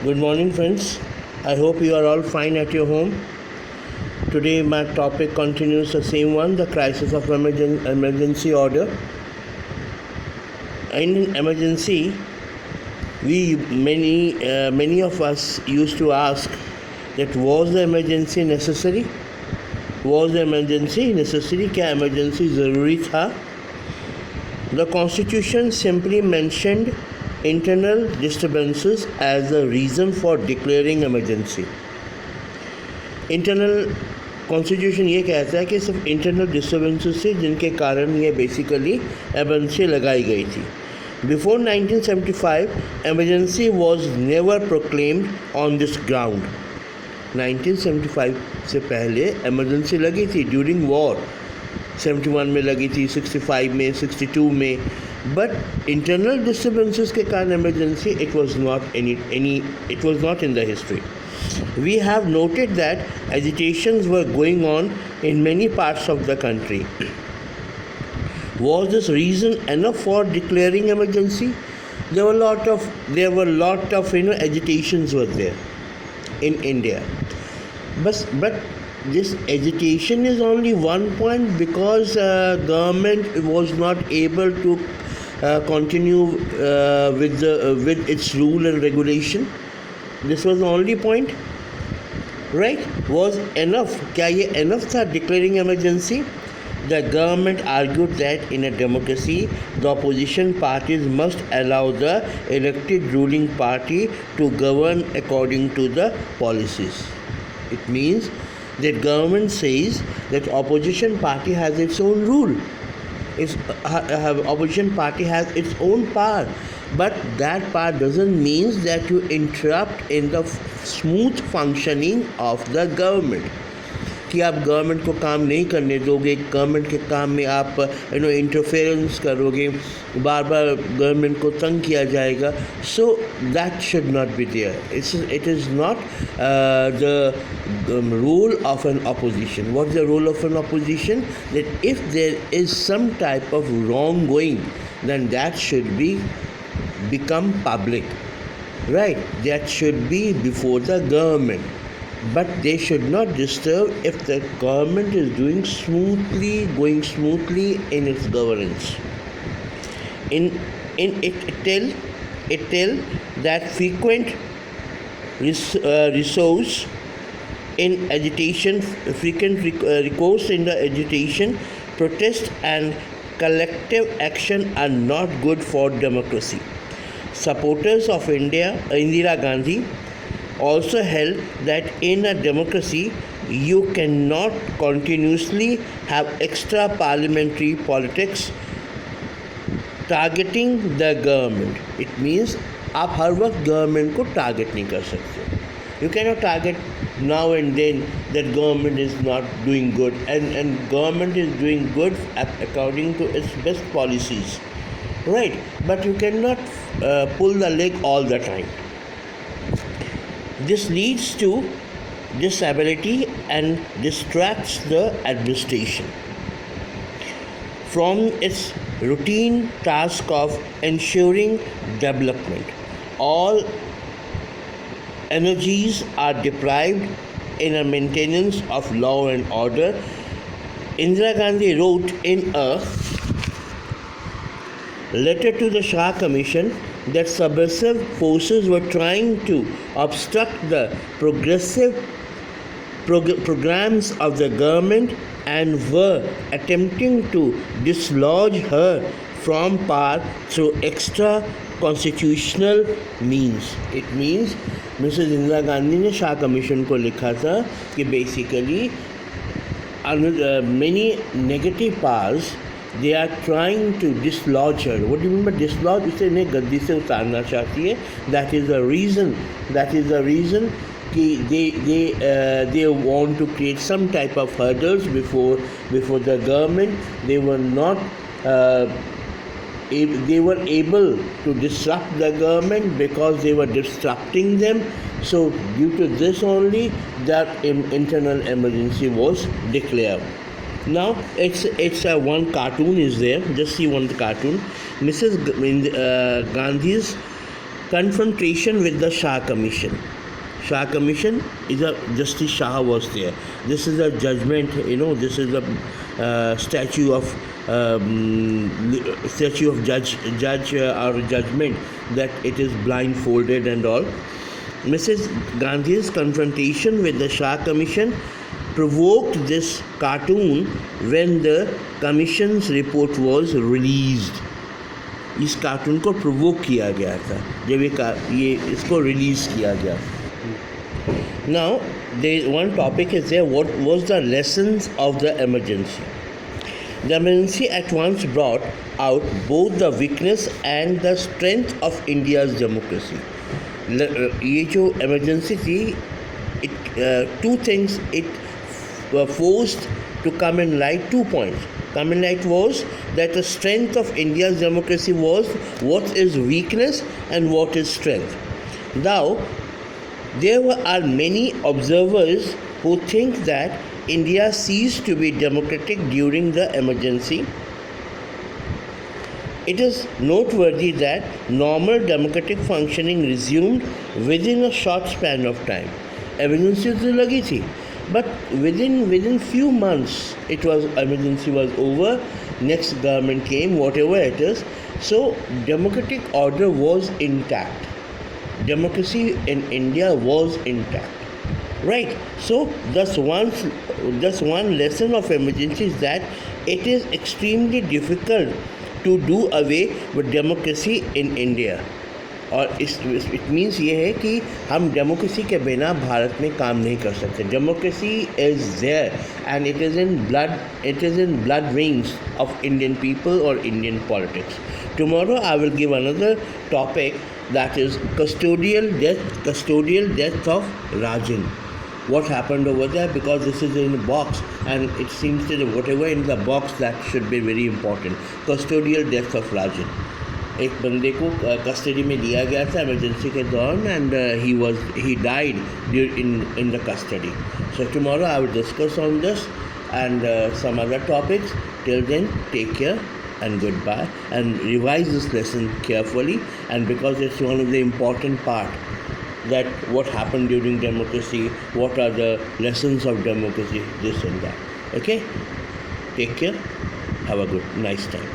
Good morning, friends. I hope you are all fine at your home. Today, my topic continues the same one, the crisis of emergency order. In emergency, many of us used to ask that was the emergency necessary? Was the emergency necessary? क्या emergency ज़रूरी था? The Constitution simply mentioned internal disturbances as a reason for declaring emergency. Internal constitution ये कहता है कि सिर्फ internal disturbances से जिनके कारण ये बेसिकली एमरजेंसी लगाई गई थी. Before 1975 emergency was never proclaimed on this ground. 1975 से पहले एमरजेंसी लगी थी ड्यूरिंग वॉर. 71 में लगी थी, 65 में, 62 में. बट इंटरनल डिस्टर्बेंसेस के कारण emergency it was not in the history. We have noted that agitations were going on in many parts of the country. Was this reason enough for declaring emergency? There were lot of agitations were there in India. But this agitation is only one point because government was not able to continue with its rule and regulation. This was the only point, right? Was enough? क्या ये enough था declaring emergency? The government argued that in a democracy, the opposition parties must allow the elected ruling party to govern according to the policies. It means that government says that opposition party has its own rule. Opposition party has its own power. But that part doesn't mean that you interrupt in the smooth functioning of the government. कि आप government को काम नहीं करने दोगे, government के काम में आप इंटरफेरेंस करोगे, बार बार गवर्नमेंट को तंग किया जाएगा. So that should not be there. It is not the role of an opposition. What is the role of an opposition? That if there is some type of wrongdoing, then that should become public, right? That should be before the government, but they should not disturb if the government is going smoothly in its governance. It tell that frequent recourse in the agitation, protest and collective action are not good for democracy. Supporters of Indira Gandhi, also held that in a democracy you cannot continuously have extra parliamentary politics targeting the government. It means आप हर वक्त government को target नहीं कर सकते. You cannot target now and then that government is not doing good, and government is doing good according to its best policies, right? But you cannot pull the leg all the time. This leads to disability and distracts the administration from its routine task of ensuring development. All energies are deprived in a maintenance of law and order. Indira Gandhi wrote in a letter to the Shah Commission that subversive forces were trying to obstruct the progressive programs of the government and were attempting to dislodge her from power through extra constitutional means. It means Mrs. Indira Gandhi ने Shah commission को लिखा था कि basically many negative powers they are trying to dislodge her. What do you mean by dislodge? इसे इन्हें गद्दी से उतारना चाहती है. That is the reason कि they want to create some type of hurdles before the government. They were able to disrupt the government because they were disrupting them. So due to this only that internal emergency was declared. Now it's one cartoon is there. Just see one cartoon. Mrs. Gandhi's confrontation with the Shah Commission. Shah Commission is a Justice Shah was there. This is a judgment. This is a statue of judge or judgment that it is blindfolded and all. Mrs. Gandhi's confrontation with the Shah Commission provoked this cartoon when the commission's report was released. इस cartoon को provoke किया गया था जब ये इसको release किया गया. Now, one topic is there. What was the lessons of the emergency? The emergency at once brought out both the weakness and the strength of India's democracy. ये जो emergency थी, two things it forced to come in light. 2 points. Come in light was that the strength of India's democracy was what is weakness and what is strength. Now, there are many observers who think that India ceased to be democratic during the emergency. It is noteworthy that normal democratic functioning resumed within a short span of time. Emergency तो लगी थी, but within few months emergency was over. Next government came, whatever it is. So democratic order was intact. Democracy in India was intact, right? So that's one lesson of emergency is that it is extremely difficult to do away with democracy in India. और it means ये है कि हम democracy के बिना भारत में काम नहीं कर सकते. Democracy is there and it is in blood veins of Indian people or Indian politics. Tomorrow I will give another topic, that is custodial death of Rajan. What happened over there, because this is in a box and it seems that whatever in the box that should be very important. Custodial death of Rajan. एक बंदे को custody में दिया गया था emergency के दौरान and he died in the custody. So tomorrow I will discuss on this and some other topics. Till then, take care and goodbye, and revise this lesson carefully, and because it's one of the important part that what happened during democracy, what are the lessons of democracy, this and that. Okay? Take care. Have a nice time.